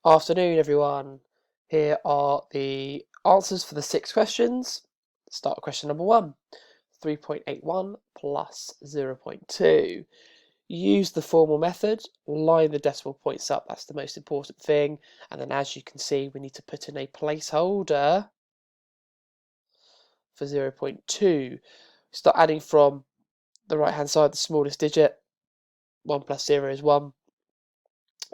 Afternoon, everyone. Here are the answers for the 6 questions. Start with question number 1. 3.81 plus 0.2. Use the formal method, line the decimal points up, that's the most important thing. And then as you can see, we need to put in a placeholder for 0.2. Start adding from the right hand side, the smallest digit. 1 plus 0 is 1.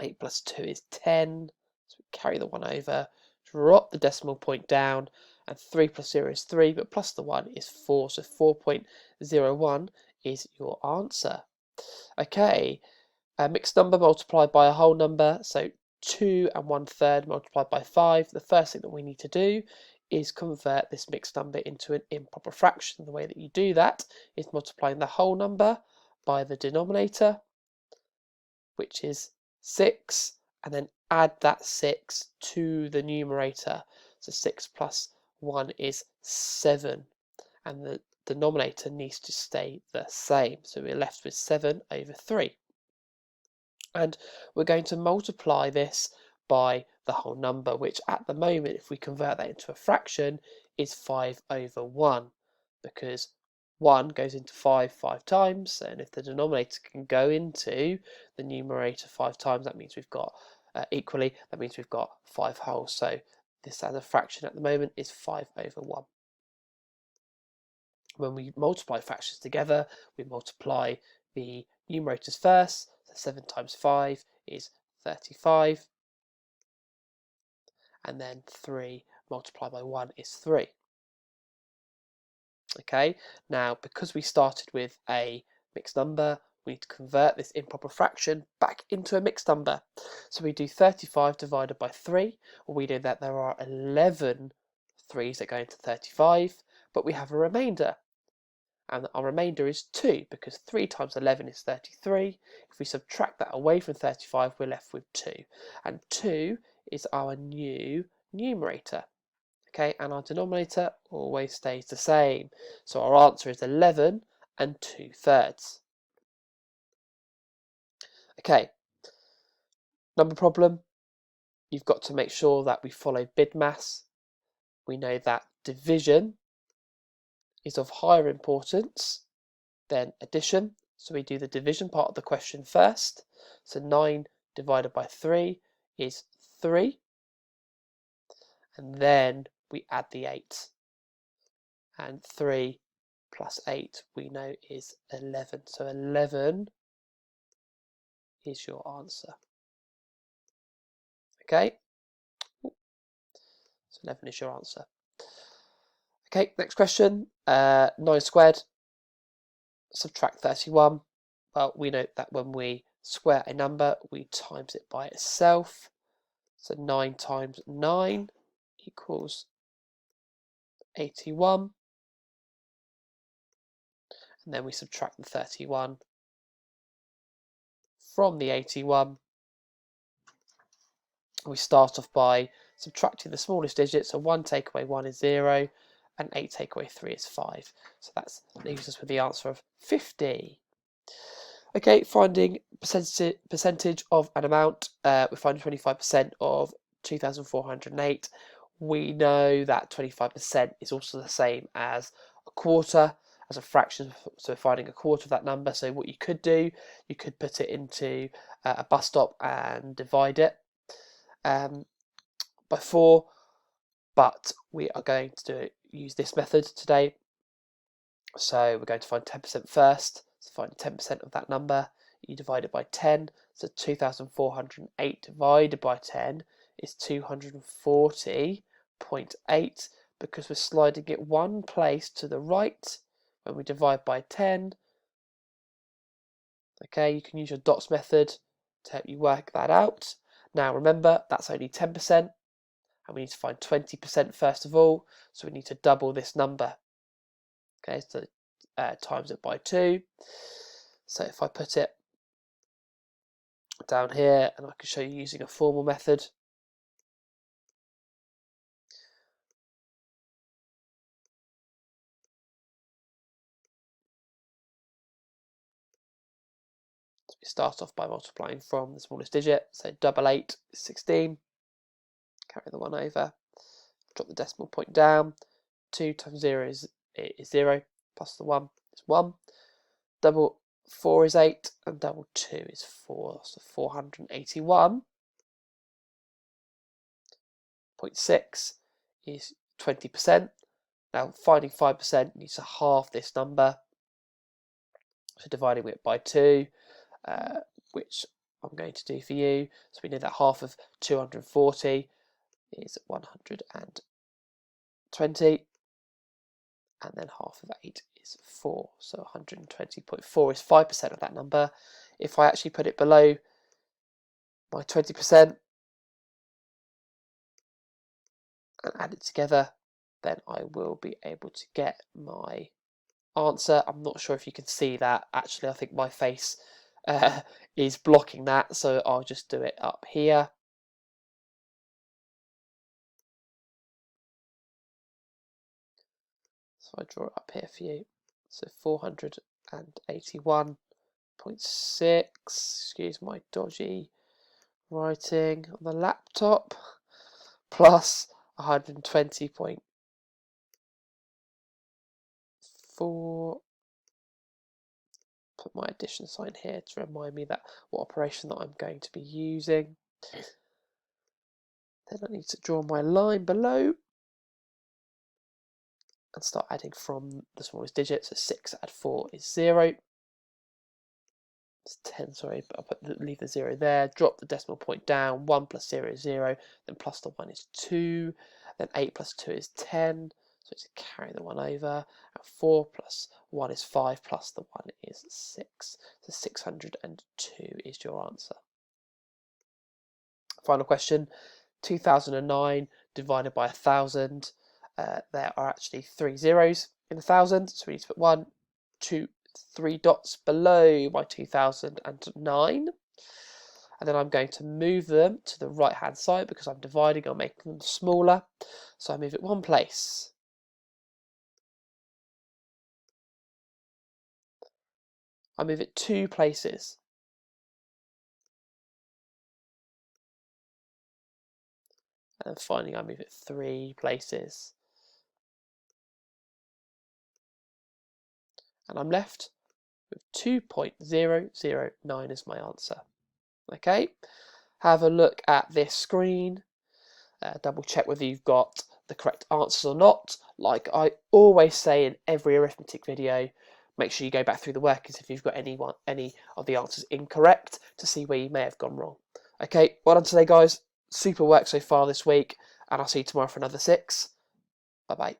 8 plus 2 is 10. So we carry the 1 over, drop the decimal point down, and 3 plus 0 is 3, but plus the 1 is 4. So 4.01 is your answer. Okay, a mixed number multiplied by a whole number, so 2 and 1/3 multiplied by 5. The first thing that we need to do is convert this mixed number into an improper fraction. The way that you do that is multiplying the whole number by the denominator, which is 6, and then add that 6 to the numerator. So 6 plus 1 is 7, and the denominator needs to stay the same. So we're left with 7 over 3. And we're going to multiply this by the whole number, which at the moment, if we convert that into a fraction, is 5 over 1, because 1 goes into 5 times, and if the denominator can go into the numerator 5 times, that means we've got equally, that means we've got 5 wholes. So this as a fraction at the moment is 5 over 1. When we multiply fractions together, we multiply the numerators first. So 7 times 5 is 35, and then 3 multiplied by 1 is 3. Okay, now because we started with a mixed number, we need to convert this improper fraction back into a mixed number. So we do 35 divided by 3. Well, we know that there are 11 3's that go into 35, but we have a remainder. And our remainder is 2, because 3 times 11 is 33. If we subtract that away from 35, we're left with 2. And 2 is our new numerator. Okay, and our denominator always stays the same. So our answer is 11 and 2/3. Okay, number problem. You've got to make sure that we follow BIDMAS. We know that division is of higher importance than addition. So we do the division part of the question first. So 9 divided by 3 is 3. And then we add the 8. And 3 plus 8 we know is 11. So 11 is your answer. Okay? So 11 is your answer. Okay, next question. 9 squared, subtract 31. Well, we know that when we square a number, we times it by itself. So 9 times 9 equals 81. And then we subtract the 31 from the 81. We start off by subtracting the smallest digit. So 1 take away 1 is 0, and 8 take away 3 is 5. So that leaves us with the answer of 50. Okay, finding percentage of an amount. We're finding 25% of 2,408. We know that 25% is also the same as a quarter, as a fraction. So we're finding a quarter of that number. So what you could do, you could put it into a bus stop and divide it by 4. But we are going to use this method today. So we're going to find 10% first. So find 10% of that number. You divide it by 10. So 2,408 divided by 10 is 240.8, because we're sliding it one place to the right when we divide by 10. Okay, you can use your dots method to help you work that out. Now remember, that's only 10%, and we need to find 20% first of all. So we need to double this number. Okay, so times it by 2. So if I put it down here, and I can show you using a formal method. So we start off by multiplying from the smallest digit. So double 8 is 16. carry the 1 over, drop the decimal point down. 2 times 0 is 0, plus the 1 is 1. Double 4 is 8, and double 2 is 4, so 481.6 is 20%. Now, finding 5%, you need to halve this number. So dividing it by 2, which I'm going to do for you. So we know that half of 240 is 120, and then half of 8 is 4. So 120.4 is 5% of that number. If I actually put it below my 20% and add it together, then I will be able to get my answer. I'm not sure if you can see that. Actually, I think my face is blocking that, so I'll just do it up here. So I draw it up here for you. So 481.6, excuse my dodgy writing on the laptop, plus 120.4. Put my addition sign here to remind me that what operation that I'm going to be using. Then I need to draw my line below and start adding from the smallest digit. So 6 add 4 is 0. It's 10, sorry, but I'll leave the 0 there. Drop the decimal point down. 1 plus 0 is 0. Then plus the 1 is 2. Then 8 plus 2 is 10. So it's to carry the 1 over. And 4 plus 1 is 5, plus the 1 is 6. So 602 is your answer. Final question. 2009 divided by 1,000. There are actually 3 zeros in 1,000, so we need to put 1, 2, 3 dots below my 2009, and then I'm going to move them to the right hand side because I'm dividing, I'm making them smaller, so I move it 1 place. I move it 2 places. And then finally I move it 3 places. And I'm left with 2.009 as my answer. Okay, have a look at this screen, double check whether you've got the correct answers or not. Like I always say in every arithmetic video, make sure you go back through the workings if you've got any of the answers incorrect to see where you may have gone wrong. Okay, well done today guys, super work so far this week, and I'll see you tomorrow for another 6. Bye bye.